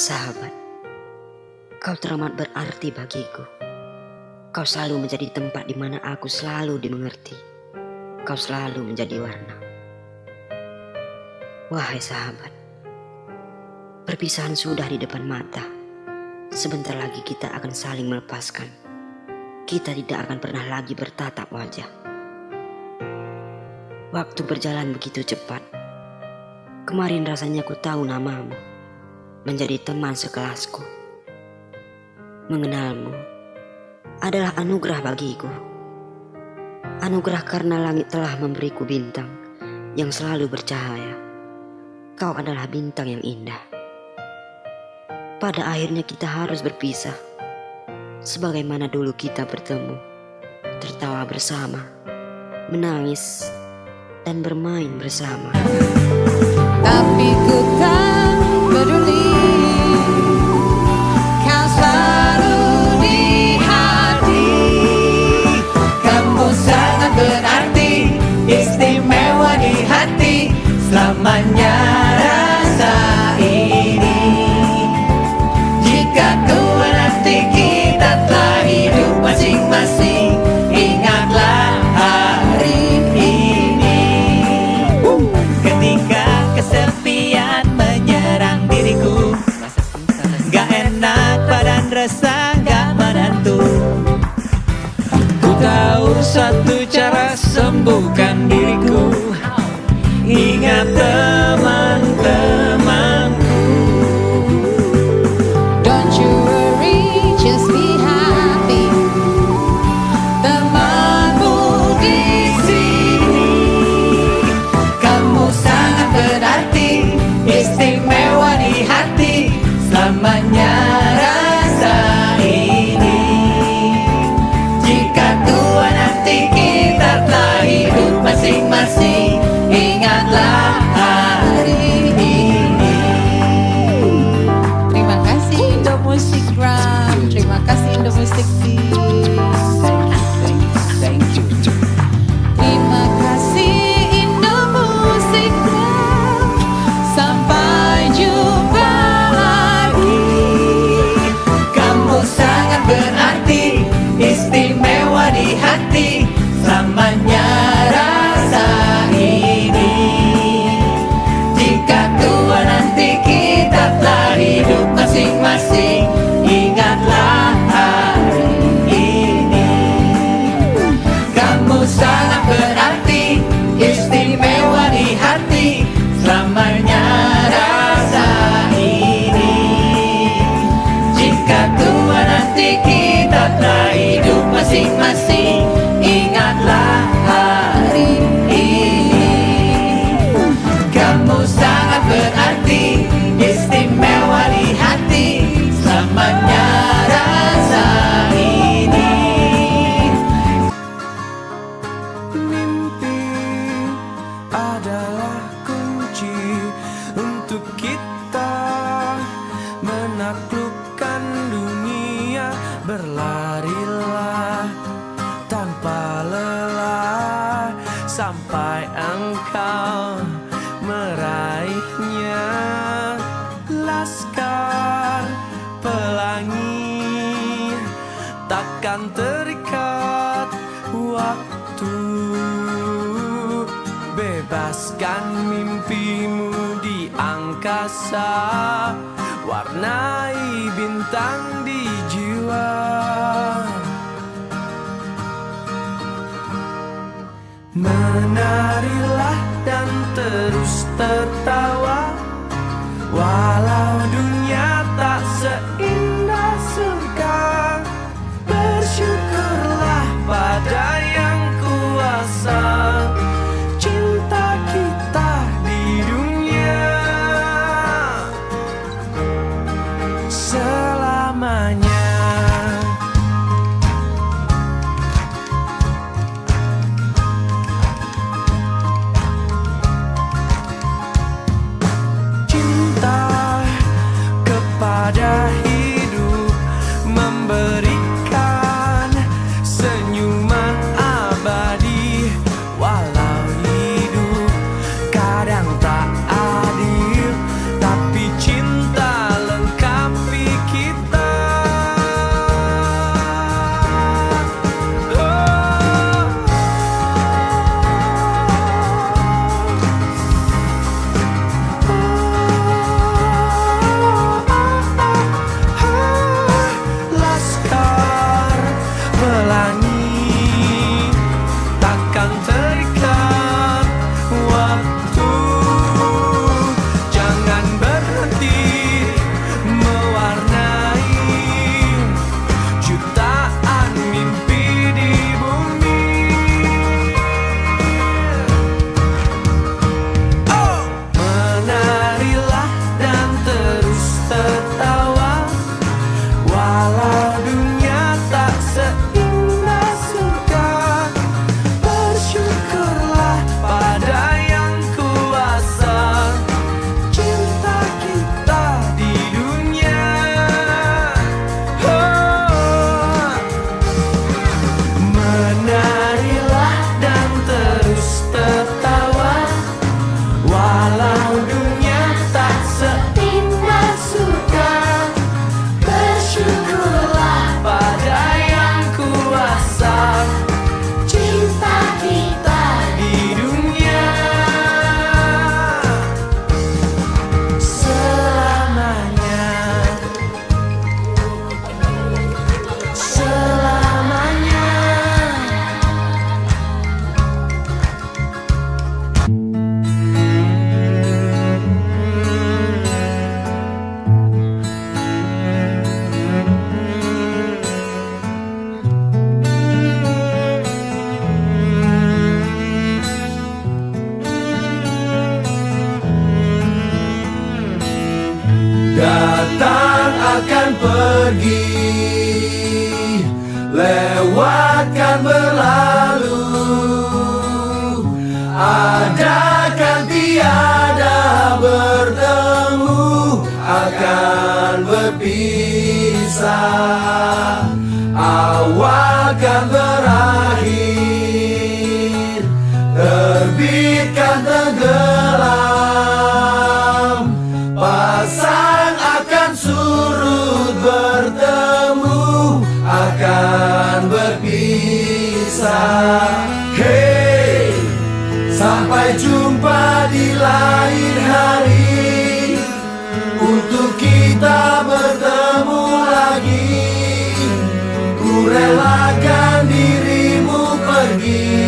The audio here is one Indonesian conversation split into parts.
sahabat, kau teramat berarti bagiku. Kau selalu menjadi tempat di mana aku selalu dimengerti. Kau selalu menjadi warna. Wahai sahabat, perpisahan sudah di depan mata. Sebentar lagi kita akan saling melepaskan. Kita tidak akan pernah lagi bertatap wajah. Waktu berjalan begitu cepat. Kemarin rasanya ku tahu namamu, menjadi teman sekelasku. Mengenalmu adalah anugerah bagiku. Anugerah karena langit telah memberiku bintang yang selalu bercahaya. Kau adalah bintang yang indah. Pada akhirnya kita harus berpisah. Sebagaimana dulu kita bertemu, tertawa bersama, menangis, dan bermain bersama. Tapi ku tak peduli, kau selalu di hati. Kamu sangat berarti, istimewa di hati. Selamanya rasa ini. Jika tua nanti kita telah hidup masing-masing, ingatlah hari ini. Ketika kesepian menyerang diriku, gak enak badan resah gak menentu. Ku tahu satu cara sembuhkan diriku. Ingat teman-temanku. Don't you worry, just be happy. Temanmu di sini. Kamu sangat berarti, istimewa di hati. Selamanya rasa ini. Jika tua nanti kita telah hidup masing-masing, ingatlah hari ini. Terima kasih Indo Musik Ram. Terima kasih Indo Musik Thank you. Terima kasih Indo Musik Ram. Sampai jumpa lagi. Kamu sangat berarti, istimewa di hati. Selamanya rasa ini. Jika tua nanti kita telah hidup masing-masing, ingatlah hari ini. Kamu sangat berarti, istimewa di hati. Selamanya rasa ini. Jika tua nanti kita telah hidup masing-masing, ingatlah hari ini. Kamu sangat berarti, istimewa di hati. Selamanya rasa ini. Mimpi adalah kunci untuk kita menaklukkan dunia. Berlarilah tanpa lelah sampai engkau meraihnya. Laskar pelangi takkan terikat waktu. Bebaskan mimpimu di angkasa, warnai bintang di jiwa. Menarilah dan terus tertawa, walau dunia tak seindah surga. Bersyukurlah pada yang kuasa, cinta kita di dunia selamanya. Cinta Datang akan pergi, lewatkan berlalu, ada kan tiada bertemu, akan berpisah. Awal kan berakhir, terbitkan tenggelam, pasang akan surut, bertemu akan berpisah. Hey, sampai jumpa di lain hari, untuk kita bertemu lagi. Ku relakan dirimu pergi,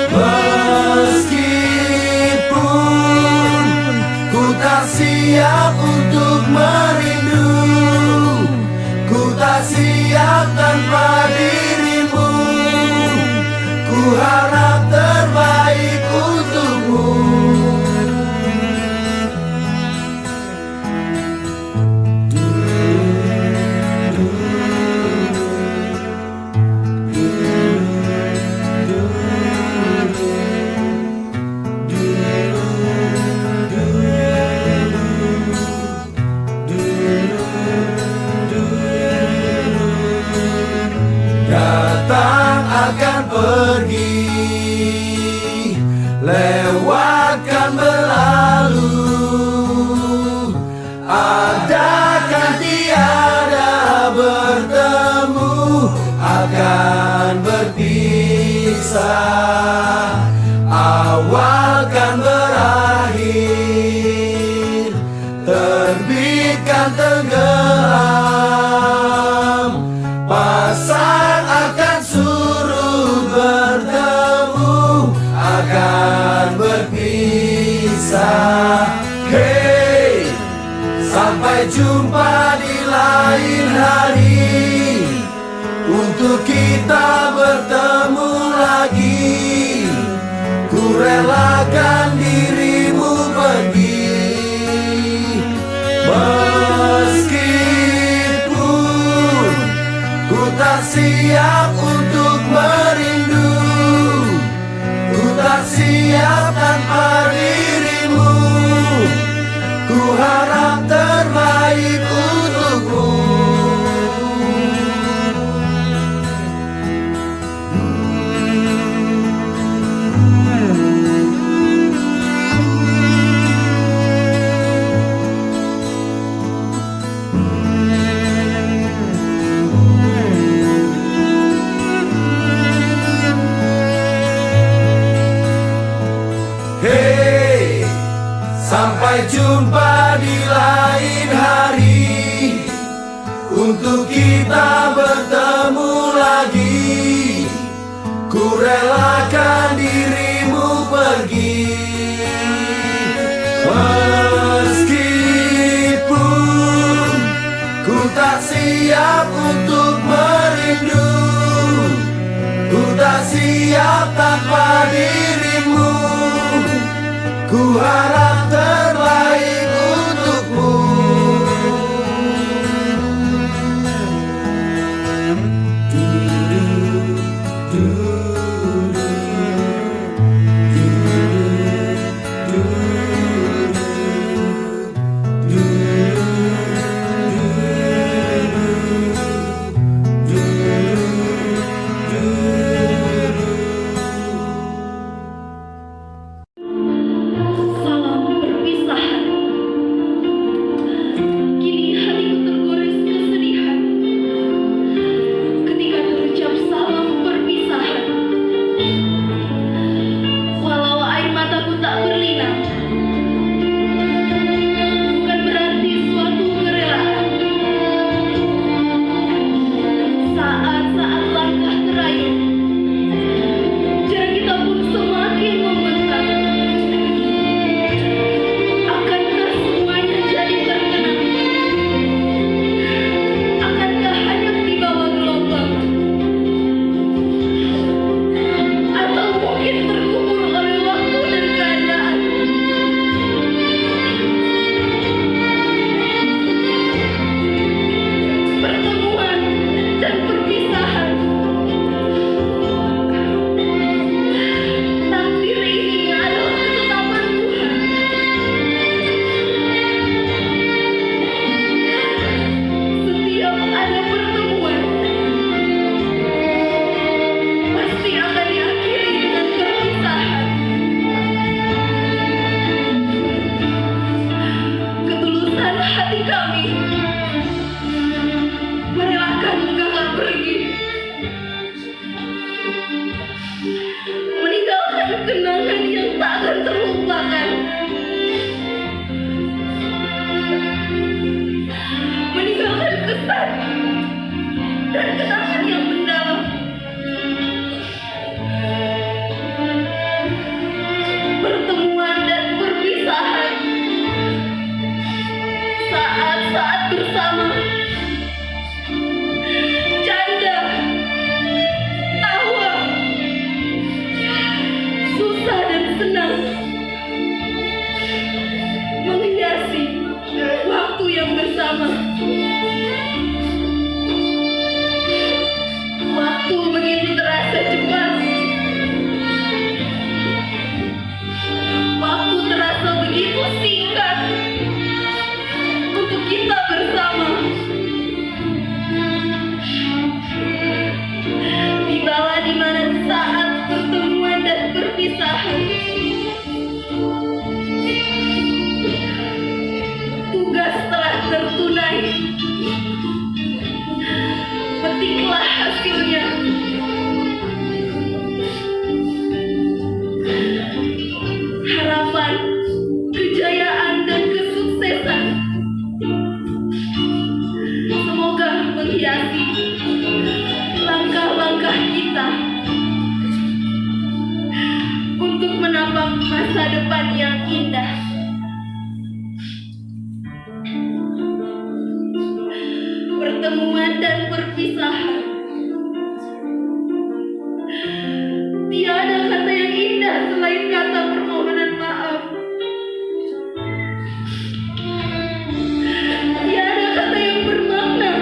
meskipun ku tak siap untuk merindu, ku tak siap tanpa dirimu. Ku harap terbaik untukmu. Datang akan pergi, lewatkan berlalu, adakan tiada bertemu, akan berpisah. Awal kan berakhir, terbitkan tenggelam, pasang akan surut, bertemu akan berpisah. Hey, sampai jumpa di lain hari, untuk kita bertemu lagi. Ku relakan dirimu pergi, meskipun ku tak siap untuk merindu, ku tak siap tanpa dirimu. Ku harap terbaik untukmu. Hey, sampai jumpa di lain hari, untuk kita bertemu lagi. Ku relakan dirimu pergi, meskipun ku tak siap untuk merindu, ku tak siap tanpa dirimu. Ku harap terbaik untukmu. Salam bersama. Waktu begitu terasa cepat. Waktu terasa begitu singkat untuk kita bersama. Tibalah di mana saat pertemuan dan perpisahan. Tugas telah tertunai. Petiklah hasilnya. Harapan, kejayaan, dan kesuksesan semoga menghiasi langkah-langkah kita untuk menapaki masa depan yang indah. Pertemuan dan perpisahan, tiada kata yang indah selain kata permohonan maaf. Tiada kata yang bermakna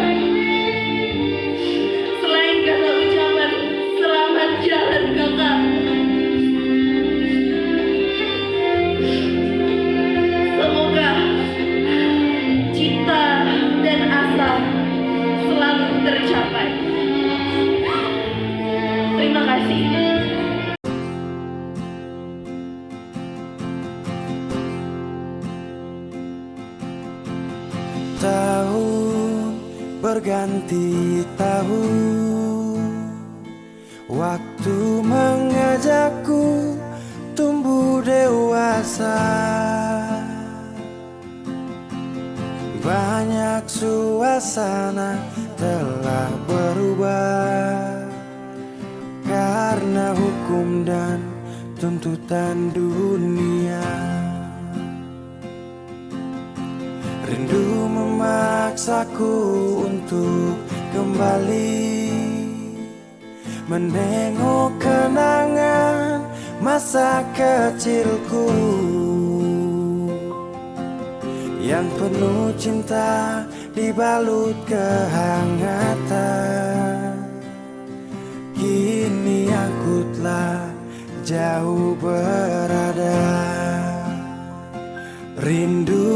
selain kata ucapan selamat jalan kakak. Semoga cita dan asa selalu tercapai. Terima kasih. Tahun berganti tahun, waktu mengajakku tumbuh dewasa. Banyak suasana telah berubah karena hukum dan tuntutan dunia. Rindu memaksaku untuk kembali menengok kenangan masa kecilku yang penuh cinta dibalut kehangatan. Kini aku telah jauh berada. Rindu